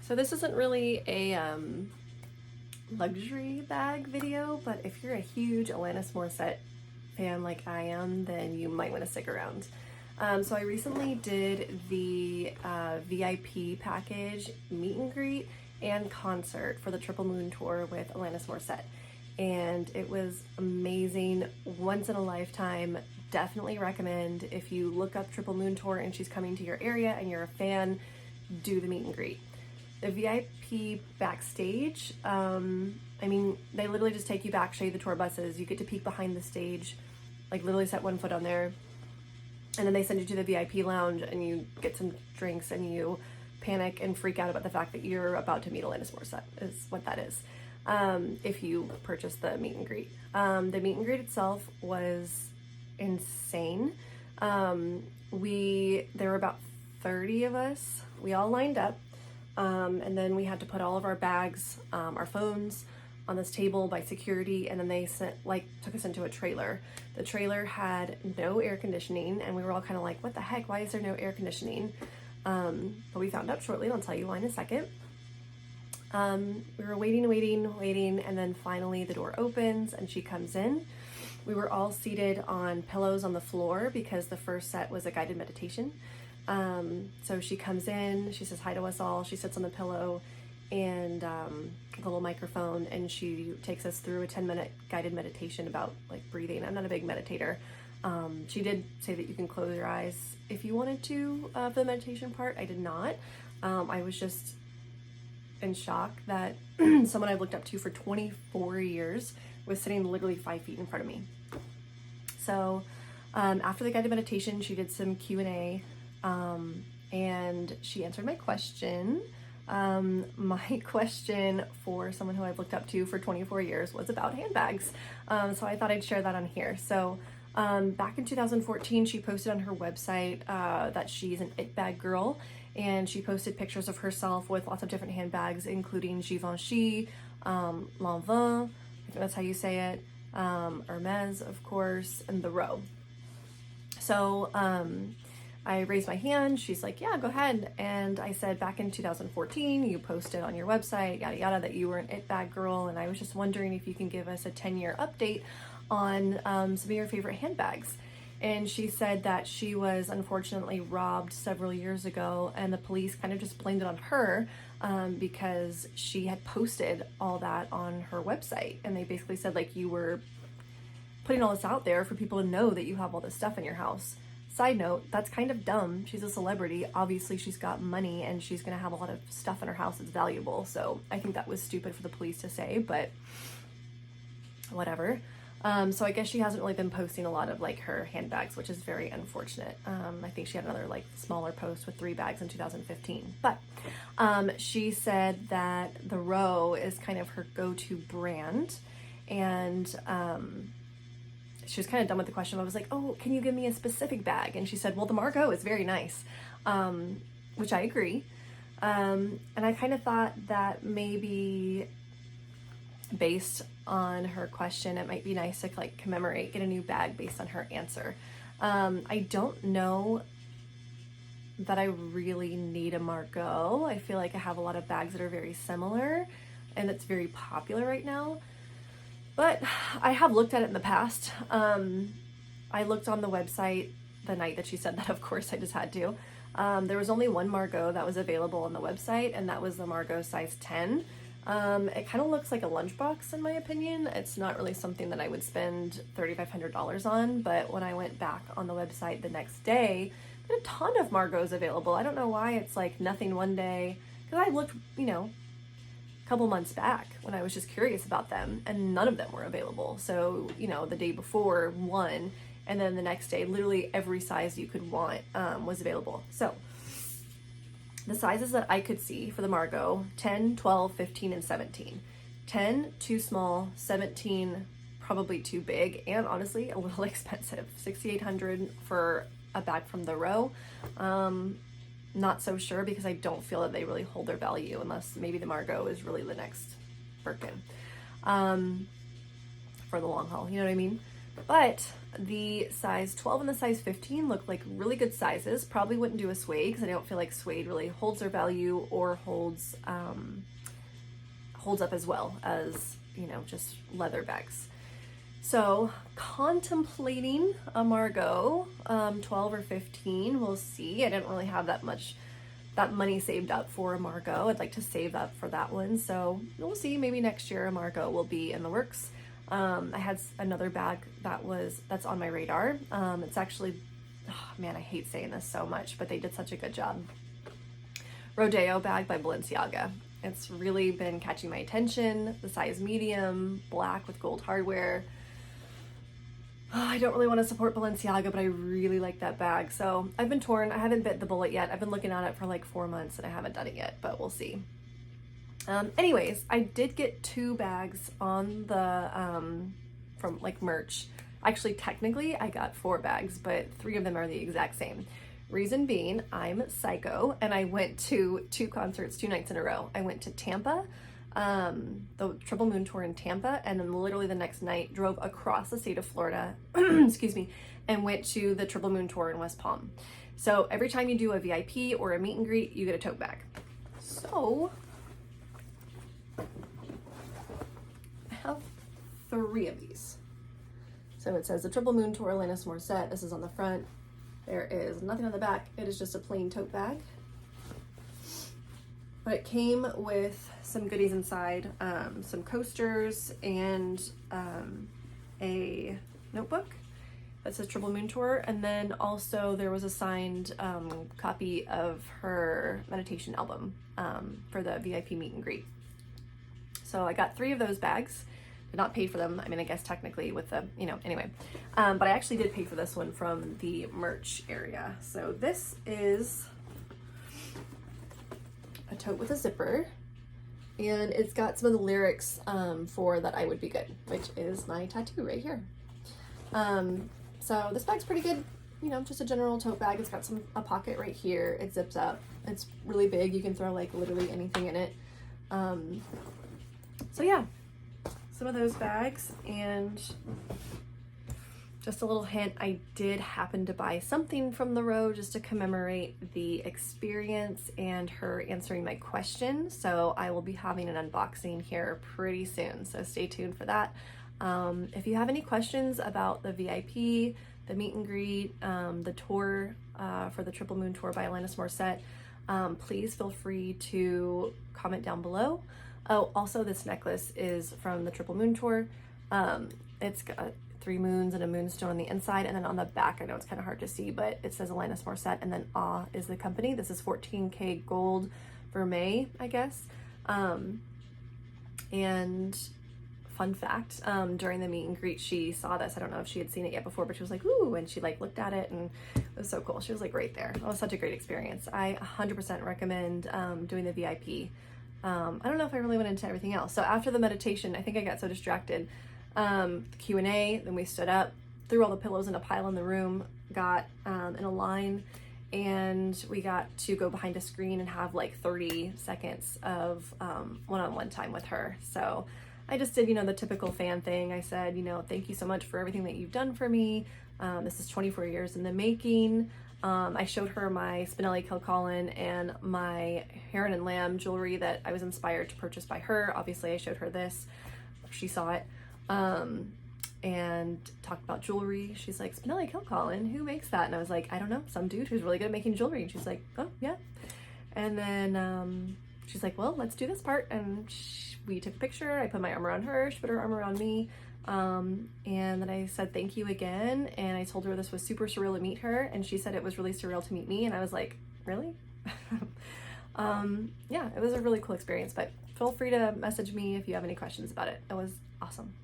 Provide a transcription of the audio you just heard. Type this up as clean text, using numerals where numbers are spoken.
So this isn't really a luxury bag video, but if you're a huge Alanis Morissette fan like I am, then you might want to stick around. So I recently did the VIP package meet and greet and concert for the Triple Moon tour with Alanis Morissette, and it was amazing. Once in a lifetime. Definitely recommend. If you look up Triple Moon tour and she's coming to your area and you're a fan, do the meet and greet. The VIP backstage, I mean, they literally just take you back, show you the tour buses. You get to peek behind the stage, like literally set one foot on there. And then they send you to the VIP lounge and you get some drinks and you panic and freak out about the fact that you're about to meet Alanis Morissette, is what that is. If you purchase the meet and greet. The meet and greet itself was insane. There were about 30 of us. We all lined up. And then we had to put all of our bags, our phones on this table by security, and then they took us into a trailer. The trailer had no air conditioning, and we were all kind of like, what the heck, why is there no air conditioning? But we found out shortly, and I'll tell you why in a second. We were waiting, and then finally the door opens and she comes in. We were all seated on pillows on the floor because the first set was a guided meditation. So she comes in, she says hi to us all, she sits on the pillow and a little microphone, and she takes us through a 10-minute guided meditation about like breathing. I'm not a big meditator. She did say that you can close your eyes if you wanted to for the meditation part. I did not. I was just in shock that someone I've looked up to for 24 years was sitting literally 5 feet in front of me. So after the guided meditation, she did some Q&A. And she answered my question. My question for someone who I've looked up to for 24 years was about handbags. So I thought I'd share that on here. So back in 2014, she posted on her website that she's an it bag girl, and she posted pictures of herself with lots of different handbags, including Givenchy, Lanvin, I think that's how you say it, Hermes, of course, and the Row. So I raised my hand. She's like, yeah, go ahead. And I said, back in 2014, you posted on your website, yada, yada, that you were an it bag girl. And I was just wondering if you can give us a 10-year update on some of your favorite handbags. And she said that she was unfortunately robbed several years ago, and the police kind of just blamed it on her because she had posted all that on her website. And they basically said, like, you were putting all this out there for people to know that you have all this stuff in your house. Side note, that's kind of dumb. She's a celebrity. Obviously, she's got money and she's going to have a lot of stuff in her house that's valuable. So I think that was stupid for the police to say, but whatever. So I guess she hasn't really been posting a lot of like her handbags, which is very unfortunate. I think she had another like smaller post with 3 bags in 2015. But she said that the Row is kind of her go-to brand, and she was kind of done with the question. I was like, oh, can you give me a specific bag? And she said, well, the Margaux is very nice, which I agree. And I kind of thought that maybe based on her question, it might be nice to like get a new bag based on her answer. I don't know that I really need a Margaux. I feel like I have a lot of bags that are very similar and it's very popular right now. But I have looked at it in the past. I looked on the website the night that she said that, of course, I just had to. There was only one Margaux that was available on the website, and that was the Margaux size 10. It kind of looks like a lunchbox in my opinion. It's not really something that I would spend $3,500 on, but when I went back on the website the next day, there were a ton of Margaux available. I don't know why it's like nothing one day, because I looked, couple months back when I was just curious about them, and none of them were available. So, the day before one, and then the next day, literally every size you could want was available. So the sizes that I could see for the Margaux: 10, 12, 15, and 17. 10, too small. 17, probably too big, and honestly a little expensive. $6,800 for a bag from the Row. Not so sure, because I don't feel that they really hold their value unless maybe the Margaux is really the next Birkin for the long haul, you know what I mean? But The size 12 and the size 15 look like really good sizes. Probably wouldn't do a suede because I don't feel like suede really holds their value or holds up as well as, you know, just leather bags. So contemplating a Margaux 12 or 15, we'll see. I didn't really have that money saved up for a Margaux. I'd like to save up for that one. So we'll see, maybe next year a Margaux will be in the works. I had another bag that's on my radar. It's actually, oh man, I hate saying this so much, but they did such a good job. Rodeo bag by Balenciaga. It's really been catching my attention. The size medium, black with gold hardware. Oh, I don't really want to support Balenciaga, but I really like that bag. So I've been torn. I haven't bit the bullet yet. I've been looking at it for like 4 months and I haven't done it yet, but we'll see. Anyways, I did get 2 bags on the, from like merch. Actually, technically I got 4 bags, but 3 of them are the exact same. Reason being, I'm psycho and I went to 2 concerts 2 nights in a row. I went to Tampa, the Triple Moon tour in Tampa, and then literally the next night drove across the state of Florida, excuse me, and went to the Triple Moon tour in West Palm. So every time you do a VIP or a meet and greet, you get a tote bag. So I have 3 of these. So it says the Triple Moon tour, Alanis Morissette. This is on the front. There is nothing on the back. It is just a plain tote bag. But it came with some goodies inside, some coasters and a notebook that says Triple Moon Tour. And then also there was a signed copy of her meditation album for the VIP meet and greet. So I got 3 of those bags. Did not pay for them. I mean, I guess technically with the, you know, anyway. But I actually did pay for this one from the merch area. So this is a tote with a zipper. And it's got some of the lyrics for That I Would Be Good, which is my tattoo right here. So this bag's pretty good. You know, just a general tote bag. It's got a pocket right here. It zips up. It's really big. You can throw like literally anything in it. So yeah. Some of those bags, and just a little hint, I did happen to buy something from the Row just to commemorate the experience and her answering my question. So I will be having an unboxing here pretty soon, so stay tuned for that. If you have any questions about the VIP, the meet and greet, the tour for the Triple Moon Tour by Alanis Morissette, please feel free to comment down below. Oh, also this necklace is from the Triple Moon Tour. It's got 3 moons and a moonstone on the inside, and then on the back, I know it's kind of hard to see, but it says Alanis Morissette, and then Ah is the company. This is 14K gold vermeil, I guess. And fun fact, during the meet and greet, she saw this. I don't know if she had seen it yet before, but she was like, ooh, and she like looked at it, and it was so cool. She was like right there. It was such a great experience. I 100% recommend doing the VIP. I don't know if I really went into everything else. So after the meditation, I think I got so distracted. Q&A, then we stood up, threw all the pillows in a pile in the room, got in a line, and we got to go behind a screen and have like 30 seconds of one-on-one time with her. So I just did, you know, the typical fan thing. I said, you know, thank you so much for everything that you've done for me. This is 24 years in the making. I showed her my Spinelli Kilcullen and my Heron and Lamb jewelry that I was inspired to purchase by her. Obviously, I showed her this. She saw it. And talked about jewelry. She's like, Spinelli Kilcullen, who makes that? And I was like, I don't know, some dude who's really good at making jewelry. And she's like, oh, yeah. And then she's like, well, let's do this part. And we took a picture. I put my arm around her. She put her arm around me. And then I said thank you again, and I told her this was super surreal to meet her, and she said it was really surreal to meet me, and I was like, really? Yeah, it was a really cool experience, but feel free to message me if you have any questions about it. It was awesome.